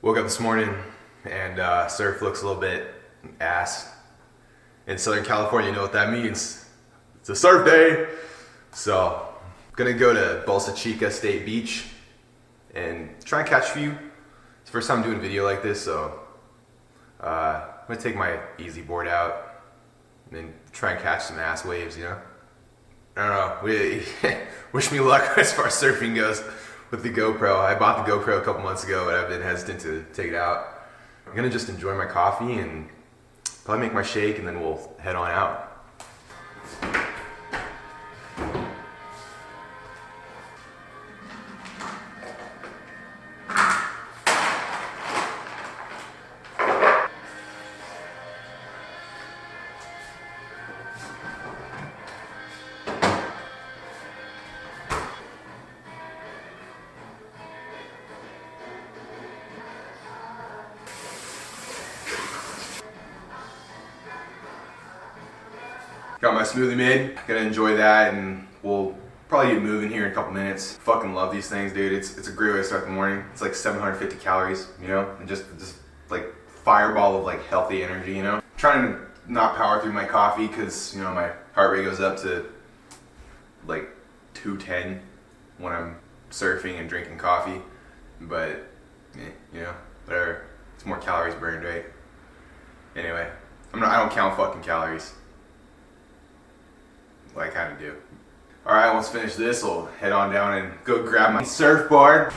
Woke up this morning and surf looks a little bit ass. In Southern California, you know what that means. It's a surf day. So, I'm gonna go to Bolsa Chica State Beach and try and catch a few. It's the first time I'm doing a video like this, so I'm gonna take my easy board out and then try and catch some ass waves, you know? I don't know, wish me luck as far as surfing goes with the GoPro. I bought the GoPro a couple months ago, but I've been hesitant to take it out. I'm gonna just enjoy my coffee and probably make my shake and then we'll head on out. Got my smoothie made, gonna enjoy that and we'll probably get moving here in a couple minutes. Fucking love these things, dude. It's a great way to start the morning. It's like 750 calories, you know? And just like fireball of like healthy energy, you know? I'm trying to not power through my coffee because, you know, my heart rate goes up to like 210 when I'm surfing and drinking coffee. But, you know, whatever. It's more calories burned, right? Anyway, I don't count fucking calories. Well, I kind of do. Alright, once finished this, we'll head on down and go grab my surfboard.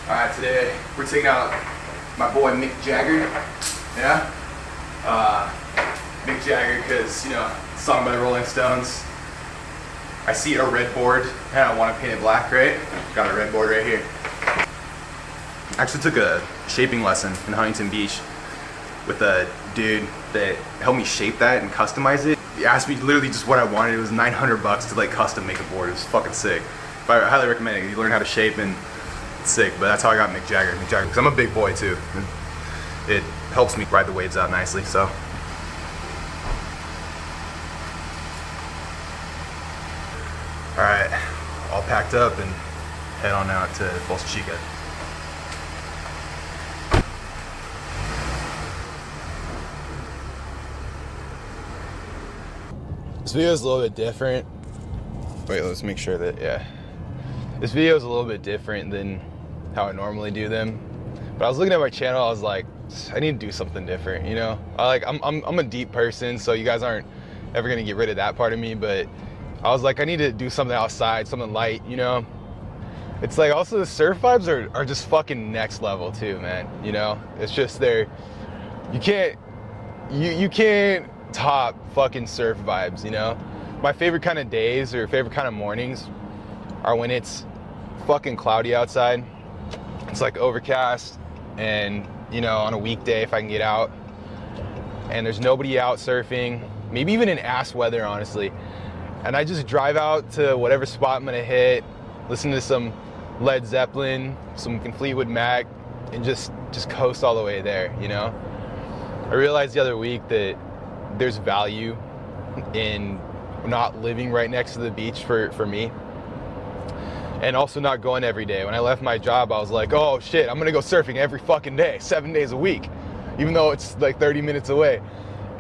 Alright, today we're taking out my boy Mick Jagger. Yeah? Mick Jagger, because, you know, song by the Rolling Stones. I see a red board and I want to paint it black, right? Got a red board right here. Actually took a shaping lesson in Huntington Beach with a dude that helped me shape that and customize it. He asked me literally just what I wanted. It was $900 to like custom make a board. It was fucking sick. But I highly recommend it. You learn how to shape and it's sick. But that's how I got Mick Jagger. Because I'm a big boy too. It helps me ride the waves out nicely, so. Alright, all packed up and head on out to Bolsa Chica. This video is a little bit different. Wait, let's make sure that, yeah. This video is a little bit different than how I normally do them. But I was looking at my channel, I was like, I need to do something different, you know? I'm a deep person, so you guys aren't ever gonna get rid of that part of me, but I was like, I need to do something outside, something light, you know? It's like, also the surf vibes are just fucking next level too, man, you know? It's just you can't top fucking surf vibes, you know? My favorite kind of days or favorite kind of mornings are when it's fucking cloudy outside. It's like overcast and, you know, on a weekday if I can get out and there's nobody out surfing, maybe even in ass weather, honestly. And I just drive out to whatever spot I'm gonna hit, listen to some Led Zeppelin, some Fleetwood Mac, and just coast all the way there, you know? I realized the other week that there's value in not living right next to the beach for me. And also not going every day. When I left my job, I was like, oh shit, I'm gonna go surfing every fucking day, 7 days a week, even though it's like 30 minutes away.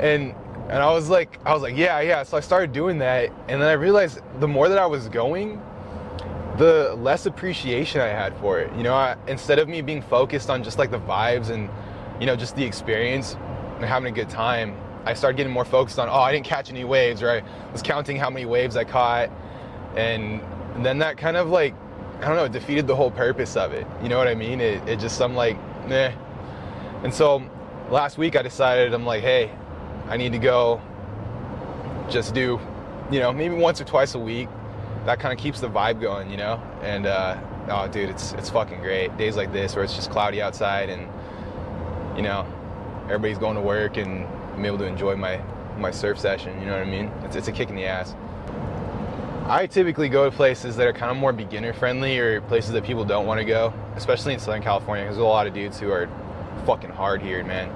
And I was like, yeah. So I started doing that, and then I realized the more that I was going, the less appreciation I had for it. You know, instead of me being focused on just like the vibes and, you know, just the experience and having a good time, I started getting more focused on, oh, I didn't catch any waves, or I was counting how many waves I caught, and then that kind of like, I don't know, it defeated the whole purpose of it. You know what I mean? It just, I'm like, meh. And so last week I decided, I'm like, hey, I need to go just do, you know, maybe once or twice a week. That kind of keeps the vibe going, you know? And, oh, dude, it's fucking great. Days like this where it's just cloudy outside and, you know, everybody's going to work and I'm able to enjoy my surf session, you know what I mean? It's a kick in the ass. I typically go to places that are kind of more beginner friendly or places that people don't want to go, especially in Southern California, because there's a lot of dudes who are fucking hard here, man.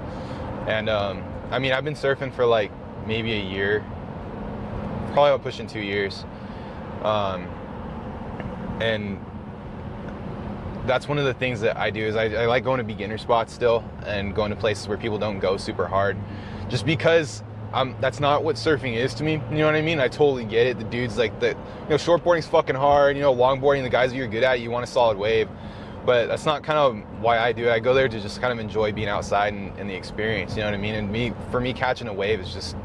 And I mean, I've been surfing for like maybe a year, probably about pushing 2 years. And that's one of the things that I do is I like going to beginner spots still and going to places where people don't go super hard, just because that's not what surfing is to me. You know what I mean? I totally get it. The dudes like shortboarding's fucking hard. Longboarding, the guys that you're good at, you want a solid wave. But that's not kind of why I do it. I go there to just kind of enjoy being outside and the experience. You know what I mean? And for me, catching a wave is just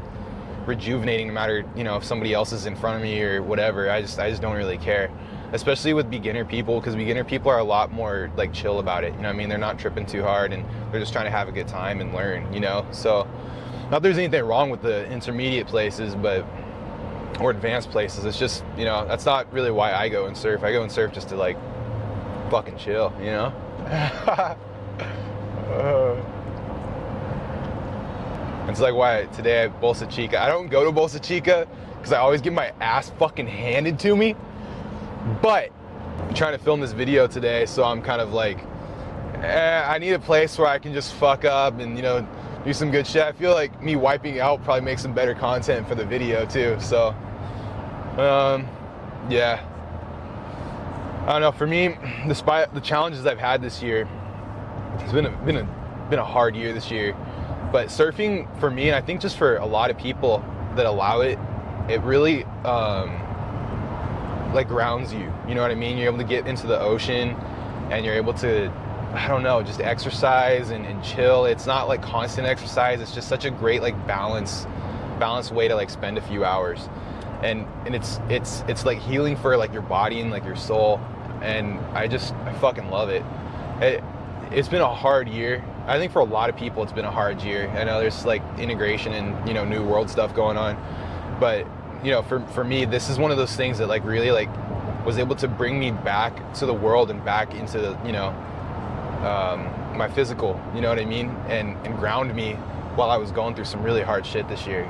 rejuvenating, no matter if somebody else is in front of me or whatever. I just don't really care, especially with beginner people, because beginner people are a lot more like chill about it. You know what I mean? They're not tripping too hard and they're just trying to have a good time and learn. So not that there's anything wrong with the intermediate places, or advanced places. It's just that's not really why I go and surf. I go and surf just to like fucking chill. It's like why today at Bolsa Chica, I don't go to Bolsa Chica because I always get my ass fucking handed to me. But I'm trying to film this video today, so I'm kind of like, I need a place where I can just fuck up and do some good shit. I feel like me wiping out probably makes some better content for the video too. So, yeah. I don't know. For me, despite the challenges I've had this year, it's been a hard year this year. But surfing for me, and I think just for a lot of people that allow it, it really like grounds you. You know what I mean? You're able to get into the ocean and you're able to, I don't know, just exercise and chill. It's not like constant exercise. It's just such a great like balanced way to like spend a few hours. And it's like healing for like your body and like your soul. And I fucking love it. It's been a hard year. I think for a lot of people it's been a hard year. I know there's like integration and new world stuff going on, but for me, this is one of those things that like really like was able to bring me back to the world and back into my physical, you know what I mean, and ground me while I was going through some really hard shit this year.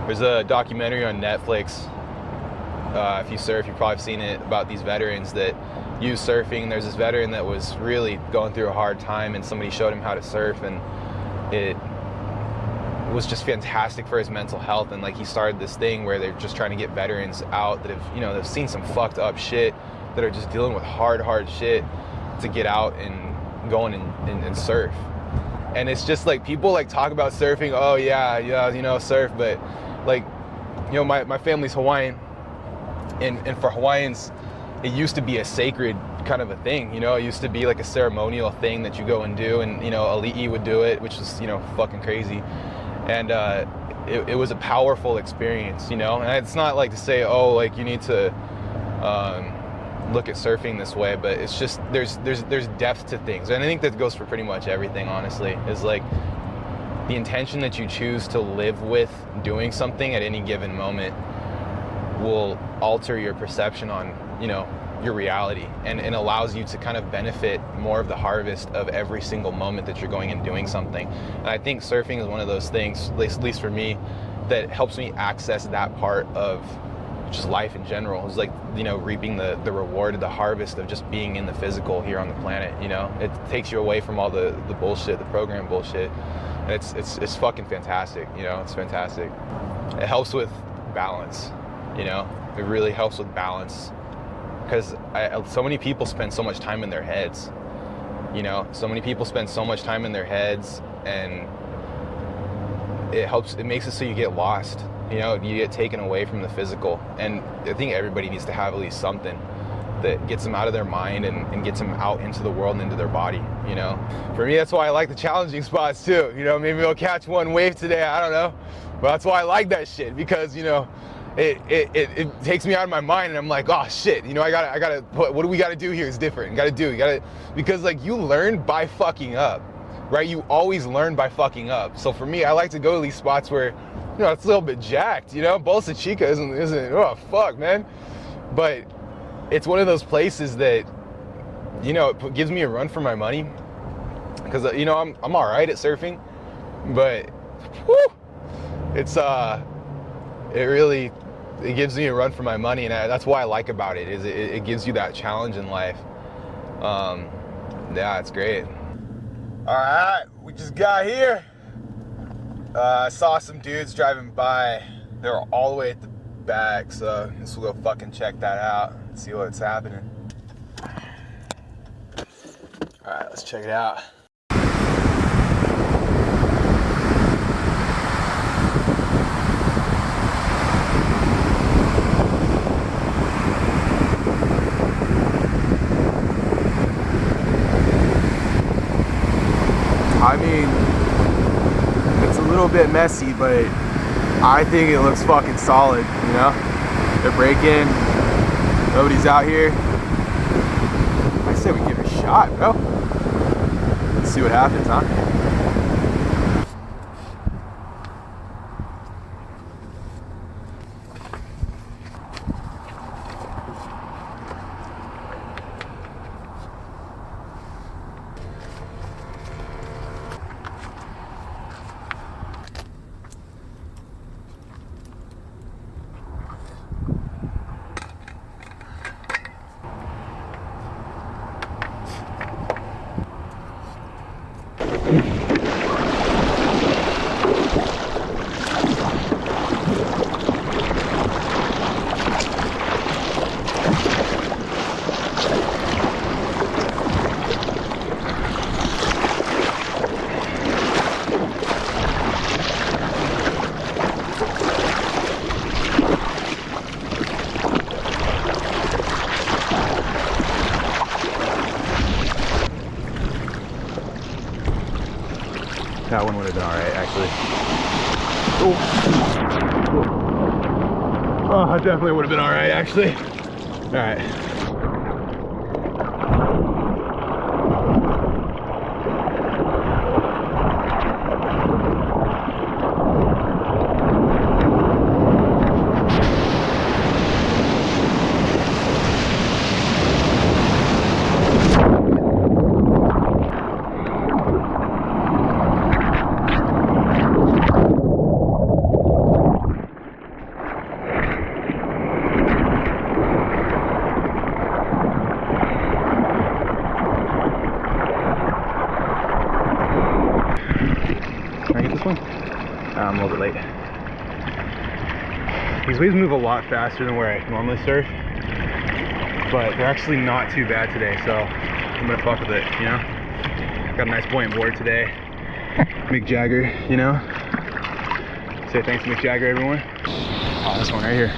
There's a documentary on Netflix. If you surf, you've probably seen it, about these veterans that use surfing. There's this veteran that was really going through a hard time, and somebody showed him how to surf, and it was just fantastic for his mental health. And like he started this thing where they're just trying to get veterans out that have they've seen some fucked up shit, that are just dealing with hard shit, to get out and go and surf. And it's just like people like talk about surfing, oh yeah, surf, but like my family's Hawaiian, and for Hawaiians it used to be a sacred kind of a thing. It used to be like a ceremonial thing that you go and do, and Ali'i would do it, which was fucking crazy. And it was a powerful experience, and it's not like to say, oh, like you need to look at surfing this way, but it's just there's depth to things. And I think that goes for pretty much everything, honestly, is like the intention that you choose to live with doing something at any given moment will alter your perception on your reality, and allows you to kind of benefit more of the harvest of every single moment that you're going and doing something. And I think surfing is one of those things, at least for me, that helps me access that part of just life in general. It's like reaping the reward of the harvest of just being in the physical here on the planet. It takes you away from all the bullshit, the program bullshit, and it's fucking fantastic. It's fantastic. It helps with balance. It really helps with balance, because so many people spend so much time in their heads. So many people spend so much time in their heads, and it makes it so you get lost. You get taken away from the physical. And I think everybody needs to have at least something that gets them out of their mind and gets them out into the world and into their body. For me, that's why I like the challenging spots too. Maybe I'll catch one wave today, I don't know, but that's why I like that shit, because it takes me out of my mind, and I'm like, oh shit, I gotta what do we gotta do here is different. Because like you learn by fucking up, right? You always learn by fucking up. So for me, I like to go to these spots where it's a little bit jacked. Bolsa Chica isn't oh fuck, man, but it's one of those places that it gives me a run for my money, because I'm all right at surfing, but it gives me a run for my money, and that's why I like about it, is it gives you that challenge in life. Yeah, it's great. Alright, we just got here. I saw some dudes driving by. They were all the way at the back, so I guess we'll go fucking check that out and see what's happening. Alright, let's check it out. I mean, it's a little bit messy, but I think it looks fucking solid, you know? They're breaking, nobody's out here. I say we give it a shot, bro. Let's see what happens, huh? That one would have been alright, actually. Oh, it definitely would have been alright, actually. Alright. I'm a little bit late. These waves move a lot faster than where I normally surf, but they're actually not too bad today, so I'm gonna fuck with it, you know? Got a nice buoyant board today. Mick Jagger, you know? Say thanks to Mick Jagger, everyone. Oh, this one right here.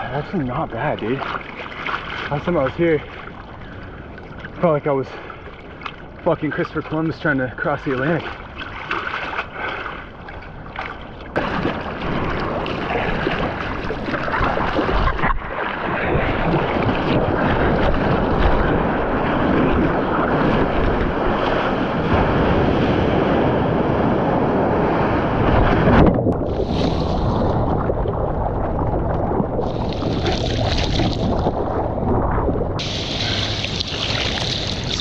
Actually not bad, dude. Last time I was here, I felt like I was fucking Christopher Columbus trying to cross the Atlantic.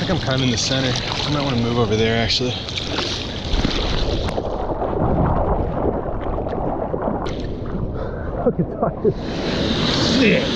I'm kind of in the center. I might want to move over there actually. Fucking tired. Shit.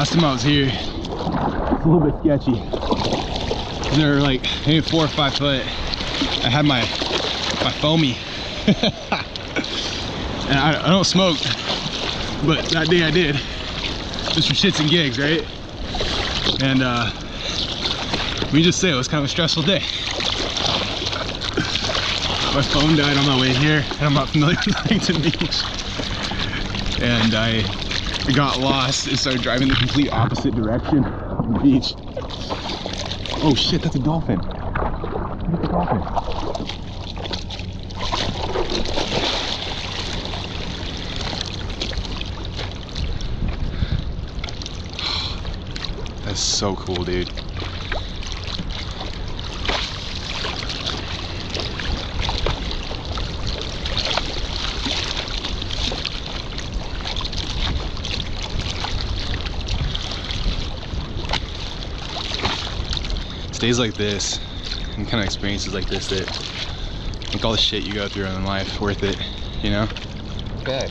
Last time I was here, it's a little bit sketchy. They were like maybe 4 or 5 foot. I had my foamy. And I don't smoke, but that day I did. Just for shits and gigs, right? And let me just say it was kind of a stressful day. My phone died on my way here, and I'm not familiar with Huntington Beach. And I got lost and started driving the complete opposite direction of the beach. Oh shit, that's a dolphin. Look at the dolphin. That's so cool, dude. It's days like this and kind of experiences like this that make all the shit you go through in life worth it, you know? Okay.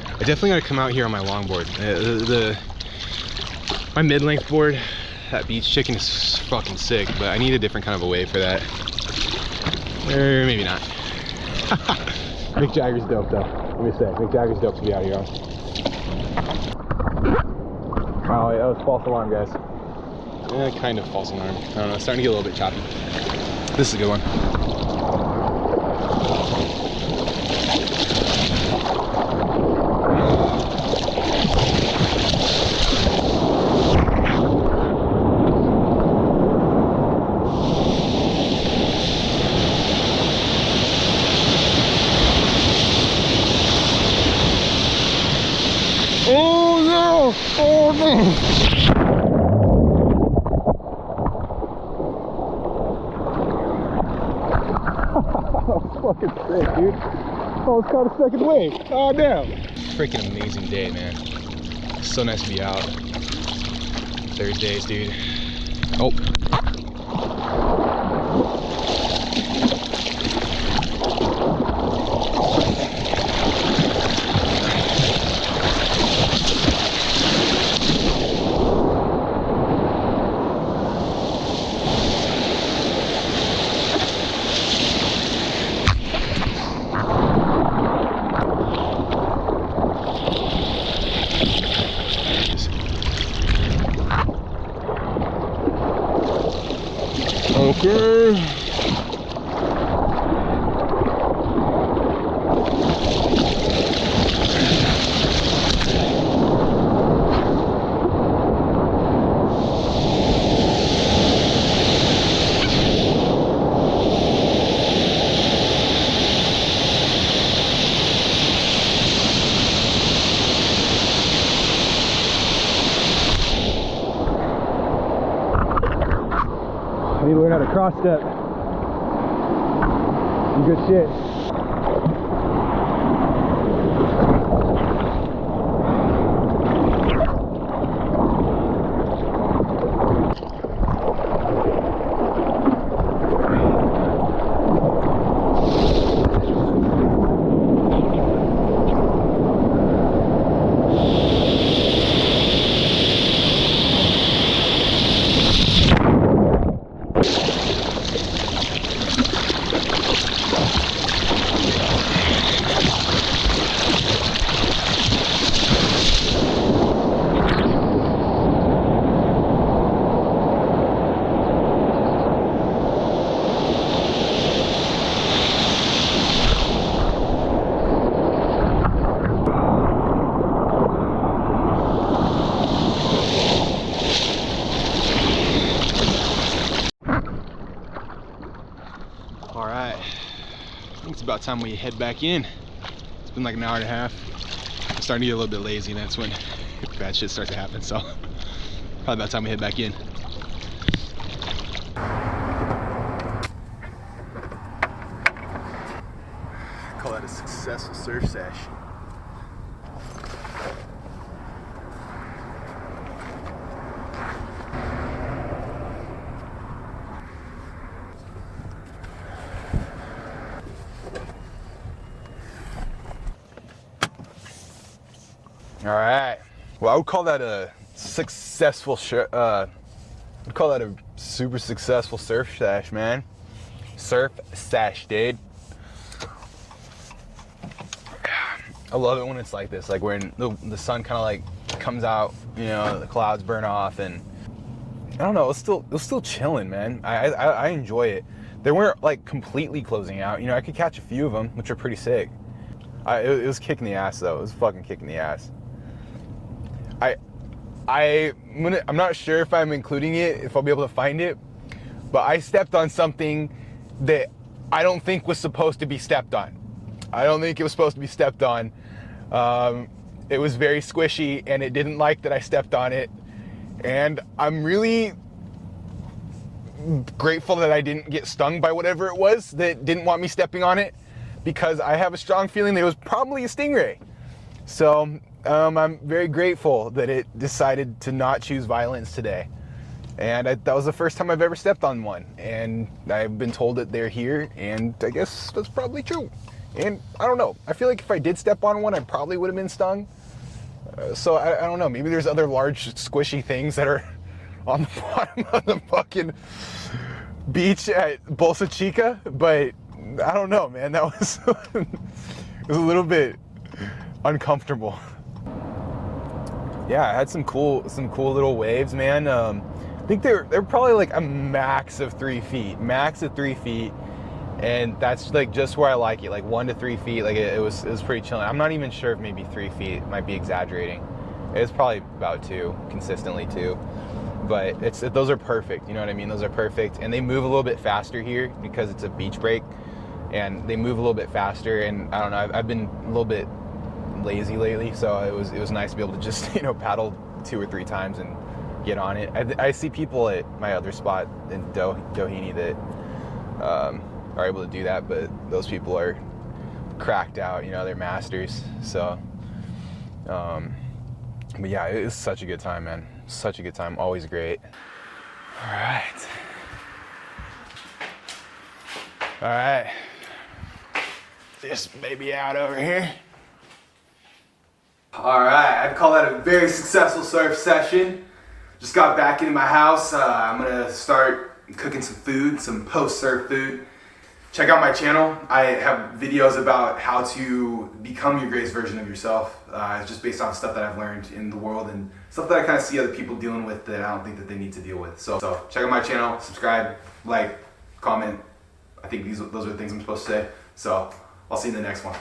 I definitely gotta come out here on my longboard. My mid-length board, that beach chicken is fucking sick, but I need a different kind of a wave for that. Or maybe not. Mick Jagger's dope though. Let me say, Mick Jagger's dope to be out here on. Wow, that was false alarm, guys. Yeah, kind of false alarm. I don't know, it's starting to get a little bit choppy. This is a good one. Oh no! Oh no! Fucking sick, dude. Oh, it's caught a second wave. Oh, damn. Freaking amazing day, man. It's so nice to be out. Thursdays, dude. Oh. Okay. I need to learn how to cross step. Some good shit. All right, I think it's about time we head back in. It's been like an hour and a half. I'm starting to get a little bit lazy, and that's when bad shit starts to happen. So probably about time we head back in. Call that a successful surf sesh. All right. Well, I would call that a successful, I'd call that a super successful surf sesh, man. Surf sesh, dude. I love it when it's like this, like when the sun kind of like comes out, you know, the clouds burn off, and I don't know, it was still chilling, man. I enjoy it. They weren't like completely closing out, you know. I could catch a few of them, which are pretty sick. It was kicking the ass though. It was fucking kicking the ass. I'm not sure if I'm including it, if I'll be able to find it, but I stepped on something that I don't think was supposed to be stepped on. I don't think it was supposed to be stepped on. It was very squishy, and it didn't like that I stepped on it. And I'm really grateful that I didn't get stung by whatever it was that didn't want me stepping on it, because I have a strong feeling that it was probably a stingray. So I'm very grateful that it decided to not choose violence today. And that was the first time I've ever stepped on one. And I've been told that they're here, and I guess that's probably true. And I don't know. I feel like if I did step on one, I probably would have been stung. So I don't know. Maybe there's other large squishy things that are on the bottom of the fucking beach at Bolsa Chica. But I don't know, man. That was it was a little bit uncomfortable. Yeah, I had some cool little waves, man. I think they're probably like a max of 3 feet. And that's like just where I like it, like 1 to 3 feet. Like it was pretty chilling. I'm not even sure if maybe 3 feet, might be exaggerating. It's probably about 2, consistently 2. But those are perfect, you know what I mean? Those are perfect. And they move a little bit faster here because it's a beach break, and they move a little bit faster. And I don't know, I've been a little bit lazy lately, so it was nice to be able to just, you know, paddle 2 or 3 times and get on it. I see people at my other spot in Doheny that are able to do that, but those people are cracked out, you know, they're masters. So but yeah, it was such a good time, man. Such a good time. Always great. All right, this baby out over here. All right, I'd call that a very successful surf session. Just got back into my house. I'm gonna start cooking some food, some post-surf food. Check out my channel. I have videos about how to become your greatest version of yourself. It's just based on stuff that I've learned in the world and stuff that I kind of see other people dealing with that I don't think that they need to deal with. So check out my channel, subscribe, like, comment. I think those are the things I'm supposed to say. So I'll see you in the next one.